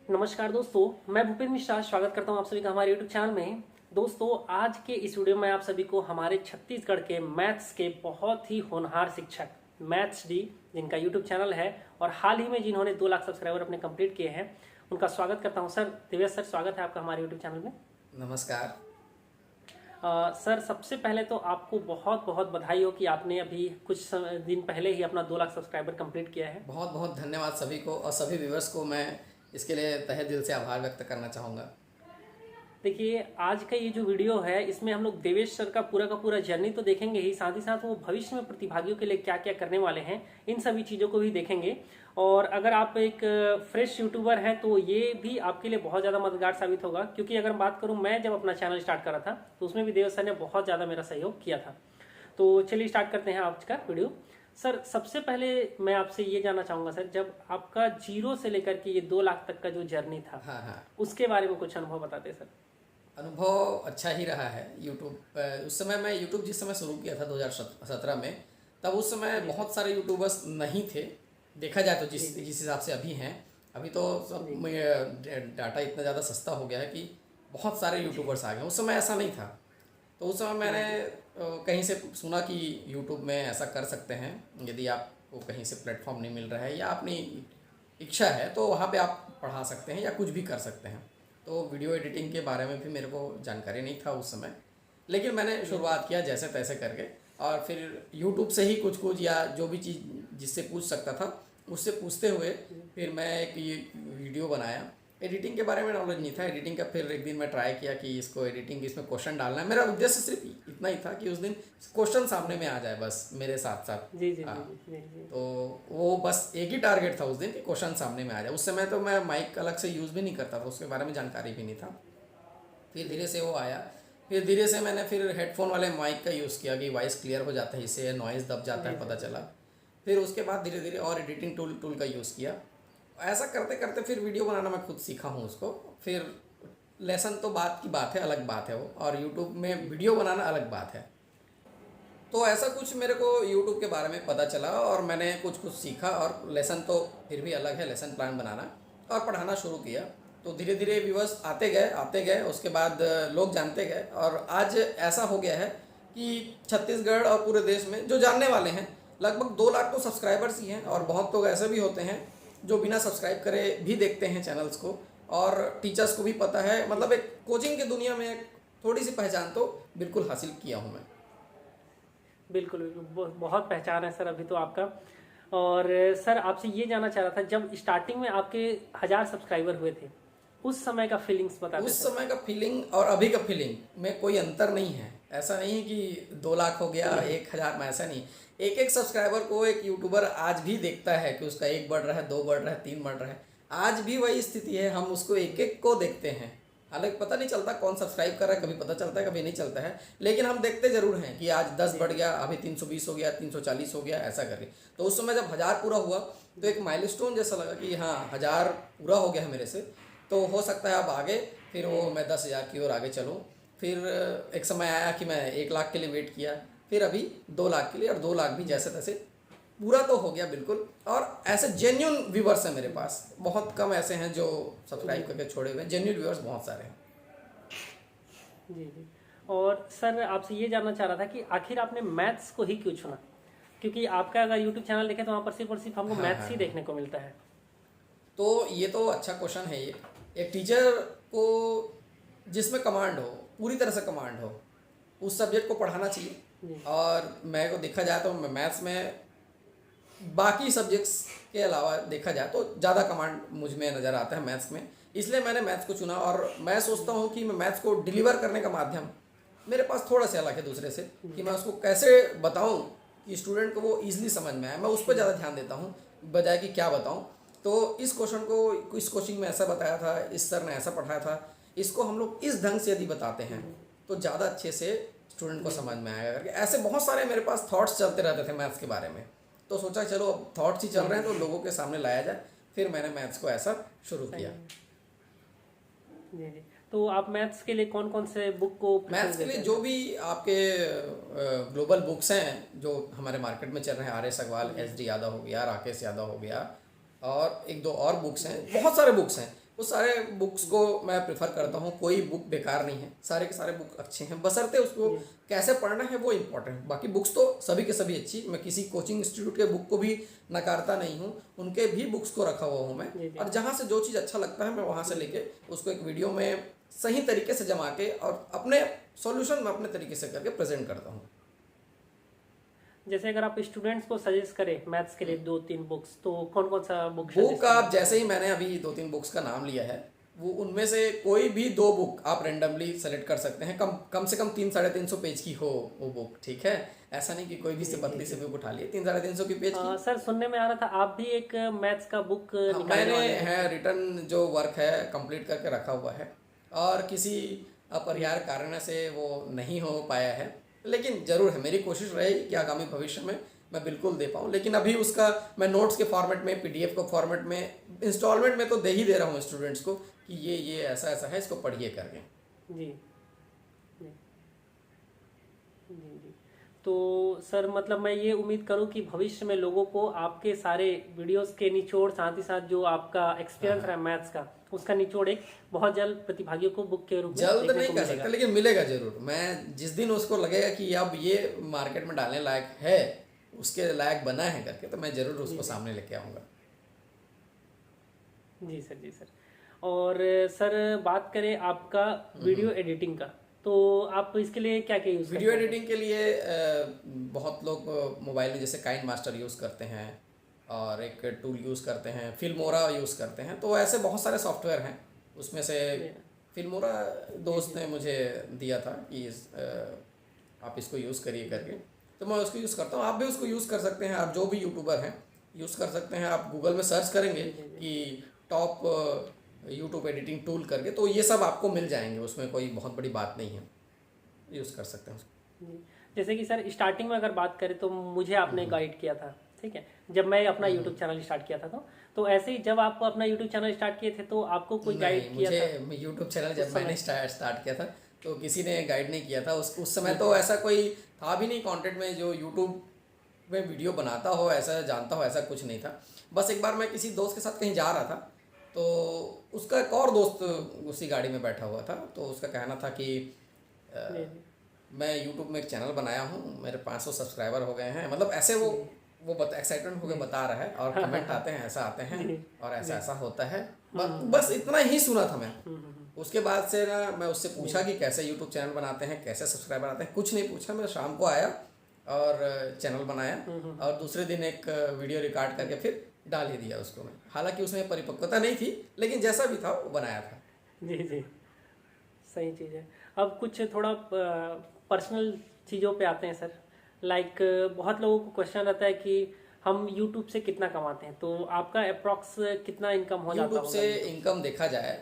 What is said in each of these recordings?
नमस्कार दोस्तों, मैं भूपेंद्र मिश्रा स्वागत करता हूं आप सभी का हमारे यूट्यूब चैनल में। दोस्तों, आज के इस वीडियो में आप सभी को हमारे छत्तीसगढ़ के मैथ्स के बहुत ही होनहार शिक्षक मैथ्स डी, जिनका यूट्यूब चैनल है और हाल ही में जिन्होंने 2 लाख सब्सक्राइबर अपने कंप्लीट किए हैं, उनका स्वागत करता हूं। सर दिव्या सर, स्वागत है आपका हमारे यूट्यूब चैनल में। नमस्कार। सर, सबसे पहले तो आपको बहुत बहुत बधाई हो कि आपने अभी कुछ दिन पहले ही अपना 2 लाख सब्सक्राइबर कंप्लीट किया है। बहुत बहुत धन्यवाद सभी को और सभी व्यूवर्स को मैं इसके लिए तहे दिल से आभार व्यक्त करना चाहूँगा। देखिए, आज का ये जो वीडियो है इसमें हम लोग देवेश सर का पूरा जर्नी तो देखेंगे ही, साथ ही साथ वो भविष्य में प्रतिभागियों के लिए क्या क्या करने वाले हैं, इन सभी चीज़ों को भी देखेंगे। और अगर आप एक फ्रेश यूट्यूबर हैं तो ये भी आपके लिए बहुत ज़्यादा मददगार साबित होगा, क्योंकि अगर बात करूँ, मैं जब अपना चैनल स्टार्ट करा था तो उसमें भी देवेश सर ने बहुत ज़्यादा मेरा सहयोग किया था। तो चलिए स्टार्ट करते हैं आज का वीडियो। सर, सबसे पहले मैं आपसे ये जानना चाहूँगा सर, जब आपका 0 से लेकर के ये 2 लाख तक का जो जर्नी था, हाँ, उसके बारे में कुछ अनुभव बताते सर। अनुभव अच्छा ही रहा है। यूट्यूब उस समय मैं यूट्यूब जिस समय शुरू किया था 2017 में, तब उस समय बहुत सारे यूट्यूबर्स नहीं थे। देखा जाए तो जिस हिसाब से अभी हैं, अभी तो सब डाटा इतना ज़्यादा सस्ता हो गया है कि बहुत सारे यूट्यूबर्स आ गए। उस समय ऐसा नहीं था। तो उस समय मैंने कहीं से सुना कि यूट्यूब में ऐसा कर सकते हैं, यदि आपको कहीं से प्लेटफॉर्म नहीं मिल रहा है या अपनी इच्छा है तो वहाँ पे आप पढ़ा सकते हैं या कुछ भी कर सकते हैं। तो वीडियो एडिटिंग के बारे में भी मेरे को जानकारी नहीं था उस समय, लेकिन मैंने शुरुआत किया जैसे तैसे करके, और फिर यूट्यूब से ही कुछ कुछ या जो भी चीज़ जिससे पूछ सकता था उससे पूछते हुए फिर मैं एक ये वीडियो बनाया। एडिटिंग के बारे में नॉलेज नहीं था एडिटिंग का। फिर एक दिन मैं ट्राई किया कि इसको एडिटिंग इसमें क्वेश्चन डालना है। मेरा उद्देश्य सिर्फ इतना ही था कि उस दिन क्वेश्चन सामने में आ जाए बस मेरे साथ साथ। जी जी हाँ, जी जी जी। तो वो बस एक ही टारगेट था उस दिन कि क्वेश्चन सामने में आ जाए। उस समय तो मैं माइक अलग से यूज़ भी नहीं करता था, उसके बारे में जानकारी भी नहीं था। फिर धीरे से वो आया। फिर धीरे से मैंने फिर हेडफोन वाले माइक का यूज़ किया कि वॉइस क्लियर हो जाता है, इससे नॉइज़ दब जाता है, पता चला। फिर उसके बाद धीरे धीरे और एडिटिंग टूल का यूज़ किया। ऐसा करते करते फिर वीडियो बनाना मैं खुद सीखा हूँ उसको। फिर लेसन तो बात की बात है, अलग बात है वो, और यूट्यूब में वीडियो बनाना अलग बात है। तो ऐसा कुछ मेरे को यूट्यूब के बारे में पता चला और मैंने कुछ कुछ सीखा। और लेसन तो फिर भी अलग है, लेसन प्लान बनाना, और पढ़ाना शुरू किया। तो धीरे धीरे व्यूअर्स आते गए, उसके बाद लोग जानते गए, और आज ऐसा हो गया है कि छत्तीसगढ़ और पूरे देश में जो जानने वाले हैं, लगभग 2 लाख तो सब्सक्राइबर्स ही हैं। और बहुत लोग ऐसे भी होते हैं जो बिना सब्सक्राइब करे भी देखते हैं चैनल्स को, और टीचर्स को भी पता है। मतलब एक कोचिंग की दुनिया में एक थोड़ी सी पहचान तो बिल्कुल हासिल किया हूँ मैं। बिल्कुल बिल्कुल, बहुत पहचान है सर अभी तो आपका। और सर, आपसे ये जानना चाह रहा था, जब स्टार्टिंग में आपके 1000 सब्सक्राइबर हुए थे, उस समय का फीलिंग्स बताते उस सर। समय का फीलिंग और अभी का फीलिंग में कोई अंतर नहीं है। ऐसा नहीं कि 2 लाख हो गया 1000 में, ऐसा नहीं। एक एक सब्सक्राइबर को एक यूट्यूबर आज भी देखता है कि उसका 1 बढ़ रहा है, 2 बढ़ रहा है, 3 बढ़ रहा है। आज भी वही स्थिति है, हम उसको एक एक को देखते हैं। हालांकि पता नहीं चलता कौन सब्सक्राइब कर रहा है, कभी पता चलता है कभी नहीं चलता है, लेकिन हम देखते जरूर हैं कि आज 10 बढ़ गया, अभी 320 हो गया, 340 हो गया, ऐसा करके। तो उस समय जब 1000 पूरा हुआ तो एक माइलस्टोन जैसा लगा कि हाँ 1000 पूरा हो गया है मेरे से, तो हो सकता है अब आगे फिर वो मैं 10,000 की ओर आगे चलूँ। फिर एक समय आया कि मैं 1 लाख के लिए वेट किया, फिर अभी 2 लाख के लिए, और 2 लाख भी जैसे तैसे पूरा तो हो गया बिल्कुल। और ऐसे जेन्यून व्यूवर्स हैं मेरे पास, बहुत कम ऐसे हैं जो सब्सक्राइब करके छोड़े हुए हैं। जेन्यून व्यूवर्स बहुत सारे हैं। जी जी। और सर, आपसे ये जानना चाह रहा था कि आखिर आपने मैथ्स को ही क्यों चुना, क्योंकि आपका अगर यूट्यूब चैनल देखें तो वहाँ पर सिर्फ और सिर्फ हमको हाँ, मैथ्स हाँ, ही हाँ। देखने को मिलता है। तो ये तो अच्छा क्वेश्चन है। ये एक टीचर को जिसमें कमांड हो, पूरी तरह से कमांड हो, उस सब्जेक्ट को पढ़ाना चाहिए। जी और मैं को देखा जाए तो मैथ्स में बाकी सब्जेक्ट्स के अलावा देखा जाए तो ज़्यादा कमांड मुझ में नज़र आता है मैथ्स में। इसलिए मैंने मैथ्स को चुना, और मैं सोचता हूँ कि मैं मैथ्स को डिलीवर करने का माध्यम मेरे पास थोड़ा सा अलग है दूसरे से, कि मैं उसको कैसे बताऊँ कि स्टूडेंट को वो ईजिली समझ में आए। मैं उस पर ज़्यादा ध्यान देता हूँ बजाय कि क्या बताऊँ। तो इस क्वेश्चन को इस कोचिंग में ऐसा बताया था, इस सर ने ऐसा पढ़ाया था, इसको हम लोग इस ढंग से यदि बताते हैं तो ज़्यादा अच्छे से स्टूडेंट को समझ में आएगा करके। ऐसे बहुत सारे मेरे पास थॉट्स चलते रहते थे मैथ्स के बारे में। तो सोचा चलो अब थॉट्स ही चल रहे हैं तो लोगों के सामने लाया जाए। फिर मैंने मैथ्स को ऐसा शुरू सही किया। है। जी जी। तो आप मैथ्स के लिए कौन कौन से बुक को मैथ्स प्रेफरेंस के लिए देते हैं जो सर? भी आपके ग्लोबल बुक्स हैं जो हमारे मार्केट में चल रहे हैं, आर.एस. अग्रवाल, एस.डी. यादव हो गया, राकेश यादव हो गया, और एक दो और बुक्स हैं, बहुत सारे बुक्स हैं। वो सारे बुक्स को मैं प्रेफर करता हूँ, कोई बुक बेकार नहीं है, सारे के सारे बुक अच्छे हैं, बशर्ते उसको कैसे पढ़ना है वो इम्पोर्टेंट। बाकी बुक्स तो सभी के सभी अच्छी, मैं किसी कोचिंग इंस्टीट्यूट के बुक को भी नकारता नहीं हूँ, उनके भी बुक्स को रखा हुआ हूँ मैं, और जहाँ से जो चीज़ अच्छा लगता है मैं वहाँ से लेके उसको एक वीडियो में सही तरीके से जमा के और अपने सॉल्यूशन में अपने तरीके से करके प्रेजेंट करता हूँ। जैसे अगर आप स्टूडेंट्स को सजेस्ट करें मैथ्स के लिए 2-3 बुक्स, तो कौन कौन सा बुक आप जैसे ही मैंने अभी 2-3 बुक्स का नाम लिया है, वो उनमें से कोई भी 2 बुक आप रेंडमली सेलेक्ट कर सकते हैं, कम से कम 300-350 पेज की हो वो बुक, ठीक है। ऐसा नहीं कि कोई भी से पतली से बुक उठा लिए, 300-350 की पेज की। सर सुनने में आ रहा था आप भी एक मैथ्स का बुक मैंने है रिटर्न जो वर्क है कंप्लीट करके रखा हुआ है, और किसी अपरिहार्य कारण से वो नहीं हो पाया है, लेकिन ज़रूर है, मेरी कोशिश रहेगी कि आगामी भविष्य में मैं बिल्कुल दे पाऊँ। लेकिन अभी उसका मैं नोट्स के फॉर्मेट में, पीडीएफ को फॉर्मेट में, इंस्टॉलमेंट में तो दे ही दे रहा हूँ स्टूडेंट्स को कि ये ऐसा ऐसा है, इसको पढ़िए करके। जी जी जी। तो सर मतलब मैं ये उम्मीद करूं कि भविष्य में लोगों को आपके सारे वीडियोस के निचोड़, साथ ही साथ जो आपका एक्सपीरियंस रहा मैथ्स का, उसका निचोड़ एक बहुत जल्द प्रतिभागियों को बुक के रूप में जल्द नहीं कर सकता, लेकिन मिलेगा जरूर। मैं जिस दिन उसको लगेगा कि अब ये मार्केट में डालने लायक है, उसके लायक बना है करके, तो मैं जरूर उसको सामने लेके आऊँगा। जी सर, जी सर। और सर बात करें आपका वीडियो एडिटिंग का, तो आप इसके लिए क्या क्या यूज़ वीडियो एडिटिंग के लिए बहुत लोग मोबाइल में जैसे काइन मास्टर यूज़ करते हैं, और एक टूल यूज़ करते हैं, फिल्मोरा यूज़ करते हैं। तो ऐसे बहुत सारे सॉफ्टवेयर हैं, उसमें से फिल्मोरा दोस्त ने मुझे दिया था कि आप इसको यूज़ करिए करके, तो मैं उसको यूज़ करता हूँ। आप भी उसको यूज़ कर सकते हैं, आप जो भी यूट्यूबर हैं यूज़ कर सकते हैं। आप गूगल में सर्च करेंगे कि टॉप यूट्यूब एडिटिंग टूल करके, तो ये सब आपको मिल जाएंगे, उसमें कोई बहुत बड़ी बात नहीं है, यूज़ कर सकते हैं उसको। जैसे कि सर स्टार्टिंग में अगर बात करें तो मुझे आपने गाइड किया था, ठीक है, जब मैं अपना यूट्यूब चैनल स्टार्ट किया था, तो ऐसे ही जब आप अपना यूट्यूब चैनल स्टार्ट किए थे तो आपको कोई गाइड किया था? मुझे यूट्यूब चैनल जब मैंने स्टार्ट किया था तो किसी ने गाइड नहीं किया था। उस समय तो ऐसा कोई था भी नहीं कंटेंट में जो यूट्यूब में वीडियो बनाता हो, ऐसा जानता हो, ऐसा कुछ नहीं था। बस एक बार मैं किसी दोस्त के साथ कहीं जा रहा था, तो उसका एक और दोस्त उसी गाड़ी में बैठा हुआ था, तो उसका कहना था कि मैं यूट्यूब में एक चैनल बनाया हूँ, मेरे 500 सब्सक्राइबर हो गए हैं, मतलब ऐसे वो एक्साइटमेंट होकर बता रहा है, और कमेंट आते हैं, ऐसा आते हैं और ऐसा ऐसा होता है। बस इतना ही सुना था मैं। उसके बाद से ना मैं उससे पूछा कि कैसे यूट्यूब चैनल बनाते हैं, कैसे सब्सक्राइबर आते हैं, कुछ नहीं पूछा। मैं शाम को आया और चैनल बनाया, और दूसरे दिन एक वीडियो रिकॉर्ड करके फिर डाल ही दिया उसको मैं। हालांकि उसमें परिपक्वता नहीं थी, लेकिन जैसा भी था वो बनाया था। जी जी, सही चीज़ है। अब कुछ थोड़ा पर्सनल चीज़ों पे आते हैं सर। लाइक बहुत लोगों को क्वेश्चन रहता है कि हम YouTube से कितना कमाते हैं, तो आपका अप्रॉक्स कितना इनकम हो जाता है? YouTube से इनकम देखा जाए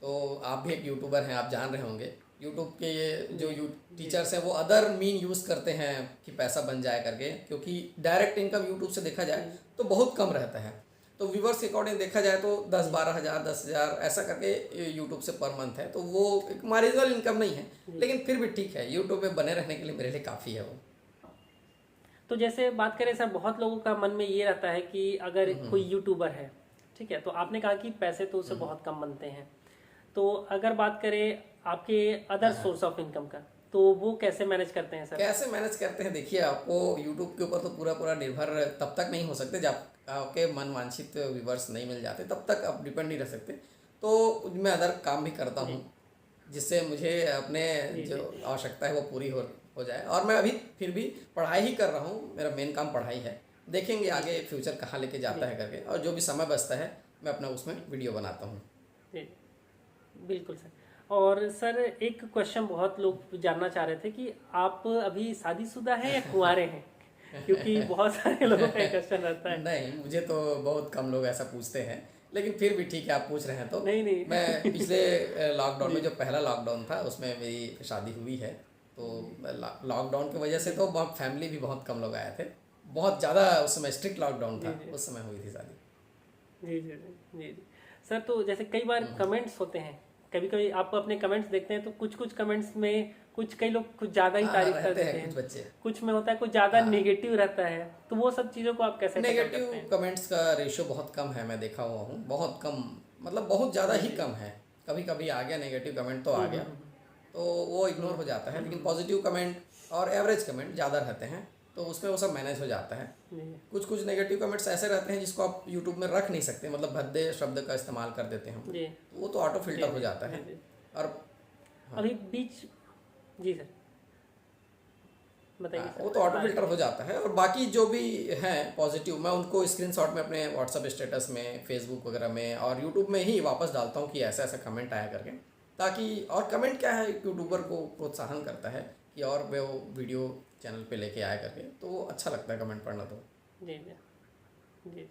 तो आप भी एक यूट्यूबर हैं, आप जान रहे होंगे। यूट्यूब के जो टीचर्स हैं वो अदर मीन यूज़ करते हैं कि पैसा बन जाए करके, क्योंकि डायरेक्ट इनकम यूट्यूब से देखा जाए तो बहुत कम रहता है। तो व्यूवर्स के अकॉर्डिंग देखा जाए तो 10-12 हज़ार 10,000 ऐसा करके यूट्यूब से पर मंथ है, तो वो एक मार्जिनल इनकम नहीं है, लेकिन फिर भी ठीक है, यूट्यूब में बने रहने के लिए मेरे लिए काफ़ी है वो। तो जैसे बात करें सर, बहुत लोगों का मन में ये रहता है कि अगर कोई यूट्यूबर है, ठीक है, तो आपने कहा कि पैसे तो उससे बहुत कम बनते हैं, तो अगर बात करें आपके अदर सोर्स ऑफ इनकम का, तो वो कैसे मैनेज करते हैं सर? कैसे मैनेज करते हैं, देखिए आपको यूट्यूब के ऊपर तो पूरा निर्भर तब तक नहीं हो सकते जब आपके मन वांछित व्यूवर्स नहीं मिल जाते, तब तक आप डिपेंड नहीं रह सकते। तो मैं अदर काम भी करता हूँ जिससे मुझे अपने जो आवश्यकता है वो पूरी हो जाए। और मैं अभी फिर भी पढ़ाई ही कर रहा हूँ, मेरा मेन काम पढ़ाई है। देखेंगे आगे फ्यूचर कहाँ लेके जाता है करके, और जो भी समय बचता है मैं अपना उसमें वीडियो बनाता हूँ। बिल्कुल सर। और सर एक क्वेश्चन बहुत लोग जानना चाह रहे थे कि आप अभी शादीशुदा हैं या कुंवारे हैं? क्योंकि बहुत सारे लोगों का क्वेश्चन रहता है। नहीं, मुझे तो बहुत कम लोग ऐसा पूछते हैं, लेकिन फिर भी ठीक है आप पूछ रहे हैं तो। नहीं मैं पिछले लॉकडाउन में, जो पहला लॉकडाउन था उसमें मेरी शादी हुई है, तो लॉकडाउन की वजह से तो फैमिली भी बहुत कम लोग आए थे, बहुत ज़्यादा उस समय स्ट्रिक्ट लॉकडाउन था, उस समय हुई थी शादी। जी जी जी जी सर। तो जैसे कई बार कमेंट्स होते हैं, कभी कभी आप अपने कमेंट्स देखते हैं तो कुछ कमेंट्स में कई लोग कुछ ज़्यादा ही तारीफ कर देते हैं, कुछ बच्चे, कुछ में होता है कुछ ज़्यादा नेगेटिव रहता है, तो वो सब चीज़ों को आप कैसे? नेगेटिव कमेंट्स का रेशियो बहुत कम है, मैं देखा हुआ हूँ, बहुत कम मतलब बहुत ज़्यादा ही कम है। कभी कभी आ गया नेगेटिव कमेंट तो आ गया, तो वो इग्नोर हो जाता है, लेकिन पॉजिटिव कमेंट और एवरेज कमेंट ज़्यादा रहते हैं, तो उसमें वो सब मैनेज हो जाता है। कुछ कुछ नेगेटिव कमेंट्स ऐसे रहते हैं जिसको आप यूट्यूब में रख नहीं सकते, मतलब भद्दे शब्द का इस्तेमाल कर देते हैं, तो वो तो ऑटो फिल्टर हो जाता है। और अभी बीच जी सर बताइए सर। वो तो ऑटो फिल्टर हो जाता है। और बाकी जो भी हैं पॉजिटिव, मैं उनको स्क्रीनशॉट में अपने व्हाट्सअप स्टेटस में, फेसबुक वगैरह में और यूट्यूब में ही वापस डालता हूँ कि ऐसा ऐसा कमेंट आया करके, ताकि और कमेंट क्या है, यूट्यूबर को प्रोत्साहन करता है कि और वो वीडियो चैनल पे लेके आया करके, तो वो अच्छा लगता है कमेंट पढ़ना। तो जी जी जी।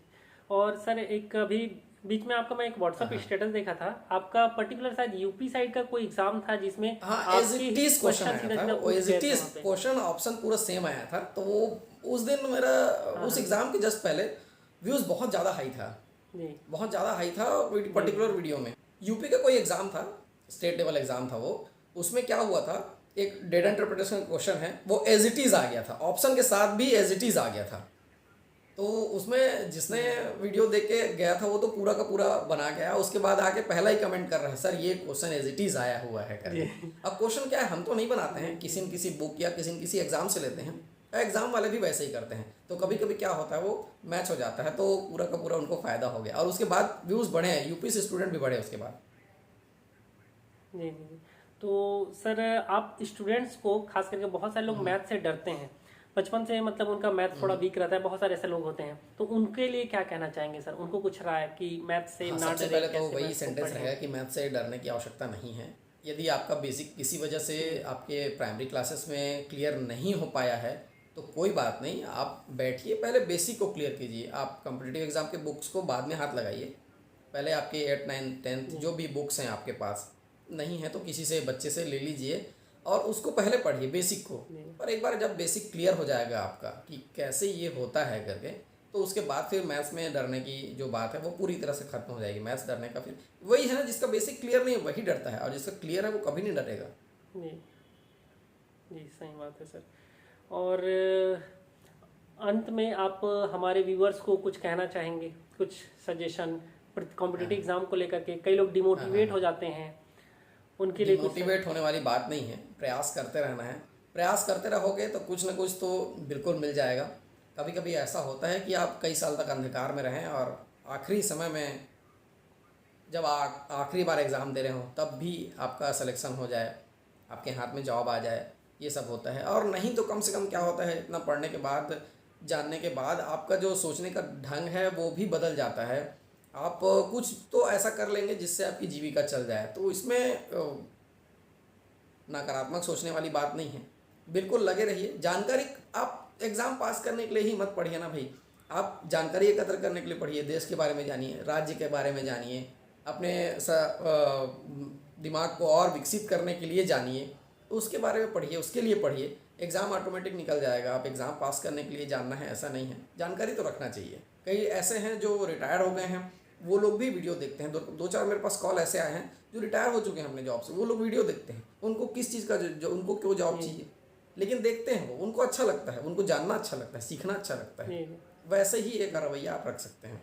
और सर एक अभी बीच में आपका मैं एक व्हाट्सएप स्टेटस देखा था, आपका पर्टिकुलर शायद यूपी साइड का कोई एग्जाम था जिसमें हाँ, एज इट इज क्वेश्चन आया था, वो as it is question option पूरा सेम आया था। तो वो उस दिन मेरा उस एग्जाम के जस्ट पहले व्यूज बहुत ज़्यादा हाई था, बहुत ज़्यादा हाई था पर्टिकुलर वीडियो में। यूपी का कोई एग्जाम था, स्टेट लेवल एग्जाम था वो। उसमें क्या हुआ था, एक डेटा इंटरप्रिटेशन क्वेश्चन है, वो एज इट इज आ गया था, ऑप्शन के साथ भी एज इट इज आ गया था। तो उसमें जिसने वीडियो देख के गया था वो तो पूरा का पूरा बना गया, उसके बाद आके पहला ही कमेंट कर रहा है, सर ये क्वेश्चन एज इट इज आया हुआ है करके। अब क्वेश्चन क्या है, हम तो नहीं बनाते हैं, किसी न किसी बुक या किसी न किसी एग्जाम से लेते हैं, एग्जाम वाले भी वैसे ही करते हैं। तो कभी कभी क्या होता है, वो मैच हो जाता है, तो पूरा का पूरा उनको फ़ायदा हो गया। और उसके बाद व्यूज़ बढ़े हैं, यूपी से स्टूडेंट भी बढ़े उसके बाद। जी जी। तो सर आप स्टूडेंट्स को खास करके, बहुत सारे लोग मैथ से डरते हैं बचपन से, मतलब उनका मैथ थोड़ा वीक रहता है, बहुत सारे ऐसे लोग होते हैं, तो उनके लिए क्या कहना चाहेंगे सर? उनको कुछ राय कि मैथ से ना सबसे डरे, पहले तो कैसे वही मैथ को सेंटेंस पढ़ें? रहेगा कि मैथ से डरने की आवश्यकता नहीं है। यदि आपका बेसिक किसी वजह से आपके प्राइमरी क्लासेस में क्लियर नहीं हो पाया है तो कोई बात नहीं, आप बैठिए, पहले बेसिक को क्लियर कीजिए। आप कॉम्पिटिटिव एग्जाम के बुक्स को बाद में हाथ लगाइए, पहले आपके 8, 9, 10 जो भी बुक्स हैं आपके पास, नहीं है तो किसी से, बच्चे से ले लीजिए और उसको पहले पढ़िए बेसिक को। पर एक बार जब बेसिक क्लियर हो जाएगा आपका कि कैसे ये होता है करके, तो उसके बाद फिर मैथ्स में डरने की जो बात है वो पूरी तरह से खत्म हो जाएगी। मैथ्स डरने का फिर वही है ना, जिसका बेसिक क्लियर नहीं है वही डरता है, और जिसका क्लियर है वो कभी नहीं डरेगा। जी जी, सही बात है सर। और अंत में आप हमारे व्यूअर्स को कुछ कहना चाहेंगे, कुछ सजेशन कॉम्पिटिटिव एग्जाम को लेकर के? कई लोग डिमोटिवेट हो जाते हैं, उनके लिए कुछ? मोटिवेट होने वाली बात नहीं है, प्रयास करते रहना है। प्रयास करते रहोगे तो कुछ ना कुछ तो बिल्कुल मिल जाएगा। कभी कभी ऐसा होता है कि आप कई साल तक अंधकार में रहें और आखिरी समय में जब आखिरी बार एग्ज़ाम दे रहे हो तब भी आपका सिलेक्शन हो जाए, आपके हाथ में जॉब आ जाए, ये सब होता है। और नहीं तो कम से कम क्या होता है, इतना पढ़ने के बाद, जानने के बाद आपका जो सोचने का ढंग है वो भी बदल जाता है। आप कुछ तो ऐसा कर लेंगे जिससे आपकी जीविका चल जाए। तो इसमें नकारात्मक सोचने वाली बात नहीं है, बिल्कुल लगे रहिए। जानकारी, आप एग्ज़ाम पास करने के लिए ही मत पढ़िए ना भाई, आप जानकारी एकत्र करने के लिए पढ़िए। देश के बारे में जानिए, राज्य के बारे में जानिए, अपने दिमाग को और विकसित करने के लिए जानिए, उसके बारे में पढ़िए, उसके लिए पढ़िए। एग्ज़ाम ऑटोमेटिक निकल जाएगा। आप एग्ज़ाम पास करने के लिए जानना है ऐसा नहीं है, जानकारी तो रखना चाहिए। कई ऐसे हैं जो रिटायर हो गए हैं, वो लोग भी वीडियो देखते हैं। दो चार मेरे पास कॉल ऐसे आए हैं जो रिटायर हो चुके हैं अपने जॉब से, वो लोग वीडियो देखते हैं। उनको किस चीज़ का जो उनको क्यों जॉब चाहिए, लेकिन देखते हैं, वो उनको अच्छा लगता है, उनको जानना अच्छा लगता है, सीखना अच्छा लगता है। वैसे ही एक रवैया आप रख सकते हैं।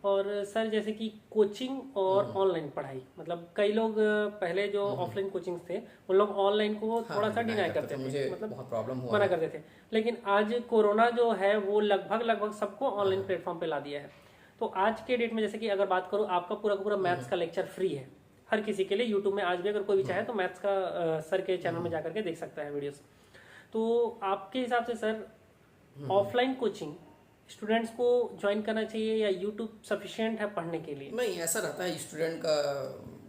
और सर जैसे कि कोचिंग और ऑनलाइन पढ़ाई, मतलब कई लोग पहले जो ऑफलाइन कोचिंग थे उन लोग ऑनलाइन को थोड़ा सा डिनाई करते थे, मुझे मतलब बहुत प्रॉब्लम हुआ, मना करते थे। लेकिन आज कोरोना जो है वो लगभग सबको ऑनलाइन प्लेटफॉर्म पे ला दिया है। तो आज के डेट में जैसे कि अगर बात करूँ, आपका पूरा का पूरा मैथ्स का लेक्चर फ्री है हर किसी के लिए। यूट्यूब में आज भी अगर कोई भी चाहे तो मैथ्स का सर के चैनल में जाकर के देख सकता है वीडियोस। तो आपके हिसाब से सर ऑफलाइन कोचिंग स्टूडेंट्स को ज्वाइन करना चाहिए या यूट्यूब सफिशिएंट है पढ़ने के लिए? नहीं, ऐसा रहता है स्टूडेंट का,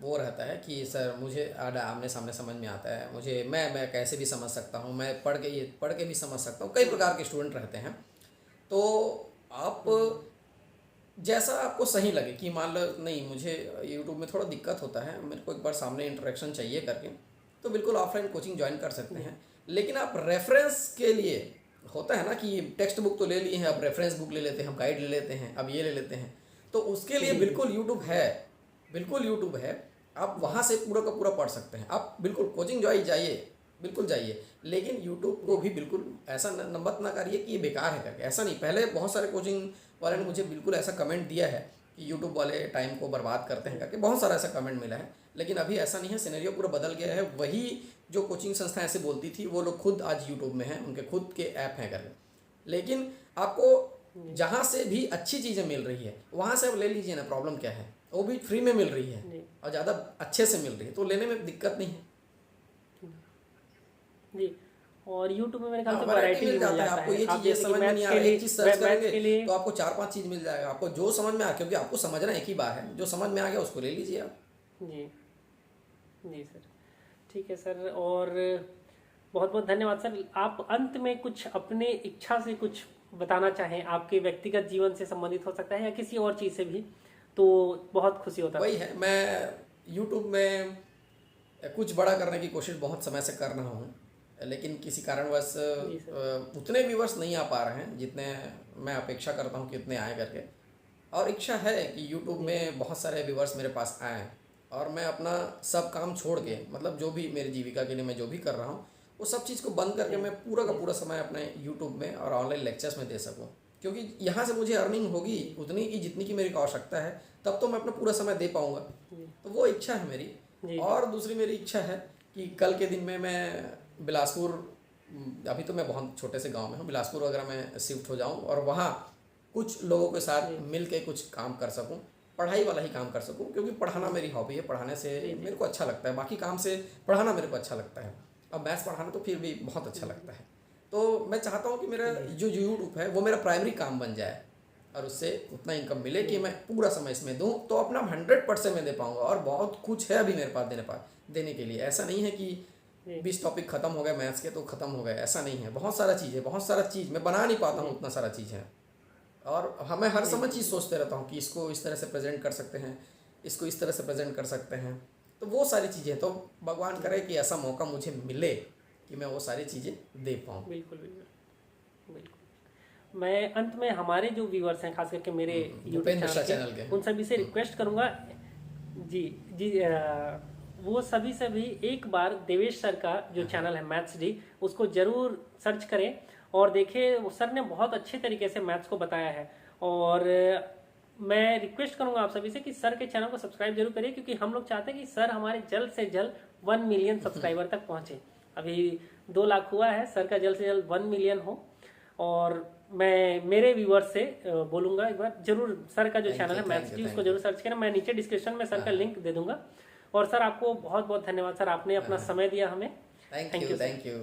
वो रहता है कि सर मुझे आमने सामने समझ में आता है, मुझे मैं कैसे भी समझ सकता हूँ, मैं पढ़ के भी समझ सकता हूँ। कई प्रकार के स्टूडेंट रहते हैं। तो आप जैसा आपको सही लगे कि मान लो नहीं, मुझे यूट्यूब में थोड़ा दिक्कत होता है, मेरे को एक बार सामने इंटरेक्शन चाहिए करके, तो बिल्कुल ऑफलाइन कोचिंग ज्वाइन कर सकते हैं। लेकिन आप रेफरेंस के लिए, होता है ना कि टेक्स्ट बुक तो ले लिए हैं, अब रेफरेंस बुक ले लेते हैं, हम गाइड ले लेते हैं, अब ये ले लेते हैं, तो उसके लिए बिल्कुल यूट्यूब है, बिल्कुल यूट्यूब है। आप वहाँ से पूरा का पूरा पढ़ सकते हैं। आप बिल्कुल कोचिंग जाइए, बिल्कुल जाइए, लेकिन यूट्यूब को भी बिल्कुल ऐसा मत ना करिए कि ये बेकार है करके, ऐसा नहीं। पहले बहुत सारे कोचिंग वाले ने मुझे बिल्कुल ऐसा कमेंट दिया है कि यूट्यूब वाले टाइम को बर्बाद करते हैं करके बहुत सारा ऐसा कमेंट मिला है। लेकिन अभी ऐसा नहीं है, सिनेरियो पूरा बदल गया है। वही जो कोचिंग संस्था ऐसे बोलती थी वो लोग खुद आज यूट्यूब में हैं, उनके खुद के ऐप हैं करके। लेकिन आपको जहाँ से भी अच्छी चीज़ें मिल रही है वहाँ से आप ले लीजिए ना, प्रॉब्लम क्या है? वो भी फ्री में मिल रही है और ज़्यादा अच्छे से मिल रही है, तो लेने में दिक्कत नहीं है जी। और YouTube में मेरे ख्याल से वैरायटी मिल जाता है। आपको ये चीज़ समझ में नहीं आ रहा है, एक चीज़ सर्च करेंगे तो आपको 4-5 चीज़ मिल जाएगा। आपको जो समझ में आ, क्योंकि आपको समझना एक ही बात है, जो समझ में आ गया उसको ले लीजिए आप। जी जी सर, ठीक है सर। और बहुत बहुत धन्यवाद सर। आप अंत में कुछ अपने इच्छा से कुछ बताना चाहें, आपके व्यक्तिगत जीवन से संबंधित हो सकता है या किसी और चीज़ से भी, तो बहुत खुशी होता है। वही है, मैं यूट्यूब में कुछ बड़ा करने की कोशिश बहुत समय से कर रहा हूँ, लेकिन किसी कारणवश उतने व्यूवर्स नहीं आ पा रहे हैं जितने मैं अपेक्षा करता हूँ कि उतने आए करके। और इच्छा है कि यूट्यूब में बहुत सारे व्यूवर्स मेरे पास आएँ और मैं अपना सब काम छोड़ के, मतलब जो भी मेरी जीविका के लिए मैं जो भी कर रहा हूँ वो सब चीज़ को बंद करके मैं पूरा का पूरा समय अपने यूट्यूब में और ऑनलाइन लेक्चर्स में दे सकूँ। क्योंकि यहाँ से मुझे अर्निंग होगी उतनी की जितनी की मेरी आवश्यकता है, तब तो मैं अपना पूरा समय दे पाऊँगा। तो वो इच्छा है मेरी। और दूसरी मेरी इच्छा है कि कल के दिन में मैं बिलासपुर, अभी तो मैं बहुत छोटे से गांव में हूँ, बिलासपुर वगैरह में शिफ्ट हो जाऊँ और वहाँ कुछ लोगों के साथ मिल के कुछ काम कर सकूँ, पढ़ाई वाला ही काम कर सकूँ। क्योंकि पढ़ाना मेरी हॉबी है, पढ़ाने से मेरे को अच्छा लगता है, बाकी काम से पढ़ाना मेरे को अच्छा लगता है। अब मैथ्स पढ़ाना तो फिर भी बहुत अच्छा लगता है। तो मैं चाहता हूँ कि मेरा जो यूट्यूब है वो मेरा प्राइमरी काम बन जाए और उससे उतना इनकम मिले कि मैं पूरा समय इसमें दूँ, तो अपना 100% मैं दे पाऊँगा। और बहुत कुछ है अभी मेरे पास देने के लिए। ऐसा नहीं है कि 20 टॉपिक खत्म हो गए मैथ्स के तो खत्म हो गए, ऐसा नहीं है। बहुत सारा चीज़ है, बहुत सारा चीज़ मैं बना नहीं पाता हूँ, उतना सारा चीज़ है। और हमें हर समय चीज़ सोचते रहता हूँ कि इसको इस तरह से प्रेजेंट कर सकते हैं, इसको इस तरह से प्रेजेंट कर सकते हैं। तो वो सारी चीज़ें, तो भगवान करे कि ऐसा मौका मुझे मिले कि मैं वो सारी चीज़ें दे पाऊँ। बिल्कुल बिल्कुल बिल्कुल। मैं अंत में हमारे जो व्यूअर्स हैं, खास करके मेरे यूट्यूब चैनल के, उन सभी से रिक्वेस्ट करूंगा जी जी, वो सभी एक बार देवेश सर का जो चैनल है मैथ्स डी, उसको जरूर सर्च करें और देखें। सर ने बहुत अच्छे तरीके से मैथ्स को बताया है। और मैं रिक्वेस्ट करूंगा आप सभी से कि सर के चैनल को सब्सक्राइब जरूर करिए, क्योंकि हम लोग चाहते हैं कि सर हमारे जल्द से जल्द 1 मिलियन सब्सक्राइबर तक पहुंचे। अभी 2 लाख हुआ है, सर का जल्द से जल्द 1 मिलियन हो। और मैं मेरे व्यूअर्स से बोलूंगा एक बार जरूर सर का जो चैनल है मैथ्स डी, उसको जरूर सर्च करें। मैं नीचे डिस्क्रिप्शन में सर का लिंक दे दूंगा। और सर आपको बहुत बहुत धन्यवाद सर, आपने अपना समय दिया हमें। Thank you.